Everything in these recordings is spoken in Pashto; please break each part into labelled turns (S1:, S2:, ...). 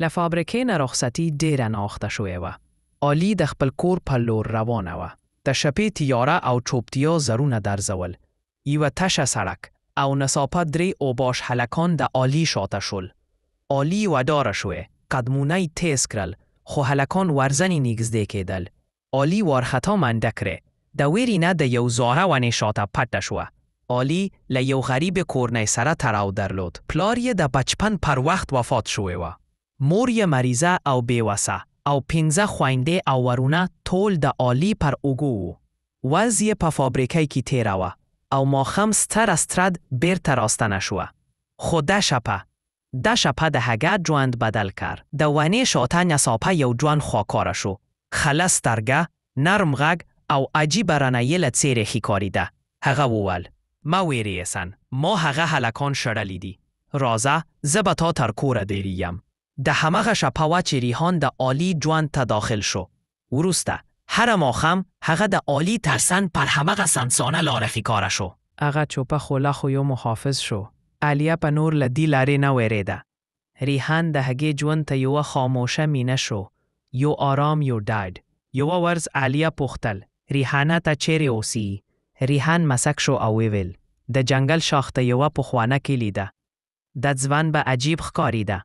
S1: له فابریکې نه رخصتي ډېره ناوخته شوې وه. علي د خپل کور په لور روانه وه. د شپې تیاره او چوپتیا زرونه درزول. یوه تشه سړک او ناڅاپه 3 اوباش هلکان د علي شاته شول. علي وډاره شوې. قدمونه یې تیز کړل، خو هلکان ورځنې نږدې کېدل. علي وارخطا منډه کړې. د ویرې نه د یو زاړه ونې شاته پټه شوه. علي له یو غریب کورنۍ سره تړاو درلود. پلار یې د بچپن پر وخت وفات شوی وه. مور یې مریضه او بېوسه او 15 خویندې او ورونه ټول د علي پر اوږو وو. ورځ یې په فابریکۍ کې تېره وه او ماښام ستر استرد بیرته راستنه شوه. خو د شپه د هغه ژوند بدل کړ. د ونې شاته ناڅاپه یو ځوان خواکاره شو. خله سترګه، نرم غږ او عجیبه رڼایي له څېرې ښکارېده. هغه وویل: مه ویرېږئ، ما هغه هلکان شړلي دي. راځه، زه به تا تر کوره درېږم. د هماغه شپه وه چې ریحان د علي ژوند ته داخل شو. وروسته هر ماښام هغه د علي تر څنګ پر هماغه سنسانه لاره ښکاره شو. هغه چوپه خوله خو یو محافظ شو. علیا په نور له دې لارې نه وېرېده. ریحان د هغې ژوند ته یوه خاموشه مینه شو، یو آرام، یو ډاډ. یوه ورځ علیا پوښتل: ریحانه ته چیرې اوسي؟ ریحان مسک شو او وویل: د جنګل شاخ ته یوه پخوانه کلي ده. د ځوان به عجیب ښکارېده،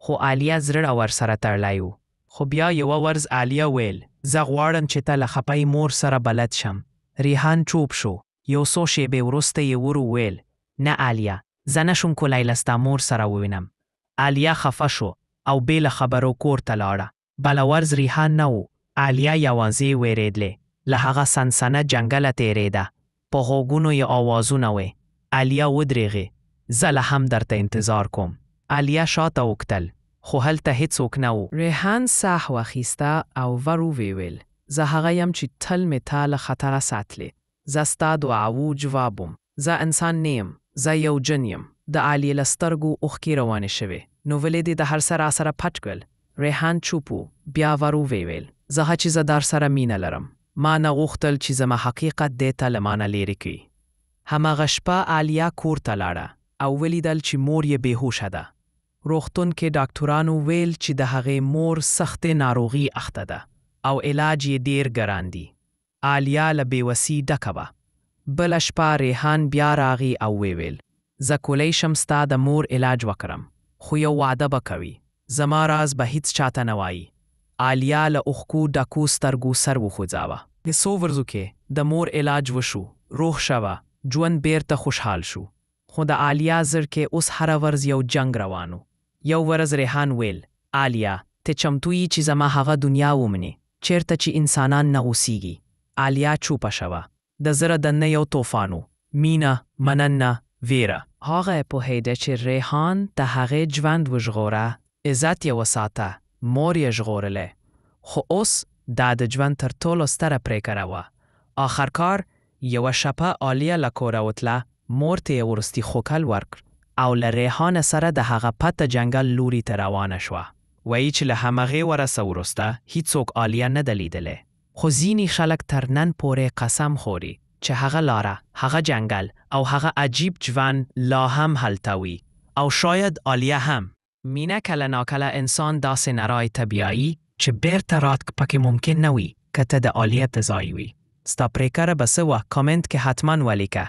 S1: خو علیا زړه ورسره تړلی و. خو بیا یوه ورځ علیا ویل: زه غواړم چې ته له خپې مور سره بلد شم. ریحان چوپ شو. یو څو شېبې وروسته یې وویل: نه علیا، زه نشم کولی له ستا مور سره ووینم. علیا خفه شو او بې له خبرو کور ته لاړه. بله ورځ ریحان نه و. علیا یوازې وېرېدلې. له هغه سنسنه جنګله تېرېده. په غوږونو یې آوازونه وې. علیا ودرېغې: زه لا هم درته انتظار کوم. علیا شاته وکتل، خو هلته هیڅوک نه و. ریحان ساه واخیسته او وویل: زه هغه یم چې تل مې تا له خطره ساتلې. زه ستا دعاوو جوابم. زه انسان نه یم، زه یو جن یم. د علي له سترګو اوښکې روانې شوې. نو ولې دې د هر څه راسره پټ کړل؟ ریحان چوپ و. بیا وویل: زه چې زه در سره مینه لرم. ما نه غوښتل چې زما حقیقت دې ته له مانه لرې کړي. هماغه شپه علیا کور ته لاړه او ولیدل چې مور یې بېهوشه ده. روغتون کې ډاکټرانو ویل چې د هغې مور سختې ناروغي اخته ده او علاج یې ډېر ګران دی. علیا له بېوسۍ ډکه وه. بله شپه ریحان بیا راغی او وویل: زه کولی شم ستا د مور علاج وکړم، خو یو وعده به کوي. زما راز به هیڅ چاته نه وایي. علیا له اوښکو ډکو سترګو سر وخوځاوه. د څو ورځو کې د مور علاج وشو، روغ شوه، ژوند بیرته خوشحال شو. خو د علیا زړه کې اوس هره ورځ یو جنگ روانو. یو ورځ ریحان ویل: علیا، ته چمتو یې چې زما هغه دنیا ومنې چیرته چې انسانان نه اوسیږي؟ علیا چوپه شوه. د زړه دننه یو طوفانو، مینه، مننه، ویره. هغه پوهېده چې ریحان د هغې ژوند وژغوره، عزت یې وساته، مور یې ژغورله. خو اوس دا د ژوند تر ټولو ستره پرېکړه وه. آخر کار یوه شپه علیا له کوره وتله. مور ته یې وروستي خوکل ورکړ او له ریحان سره د هغه پټه جنګل لوري ته روانه شوه. وایي چې له همغې ورځې وروسته هیڅوک علیا نه ده لیدلی. خو ځینې خلک تر نن پورې قسم خوري چې هغه لاره، هغه جنګل او هغه عجیب ژوند لا هم هلته وي. او شاید علیا هم. مینه کله ناکله انسان داسې نړۍ ته بیایي چې بیرته راتګ پکې ممکن نه وي که ته د علیا په ځای وي. ستا پرېکړه به څه وه؟ کامنټ کې حتما ولیکه.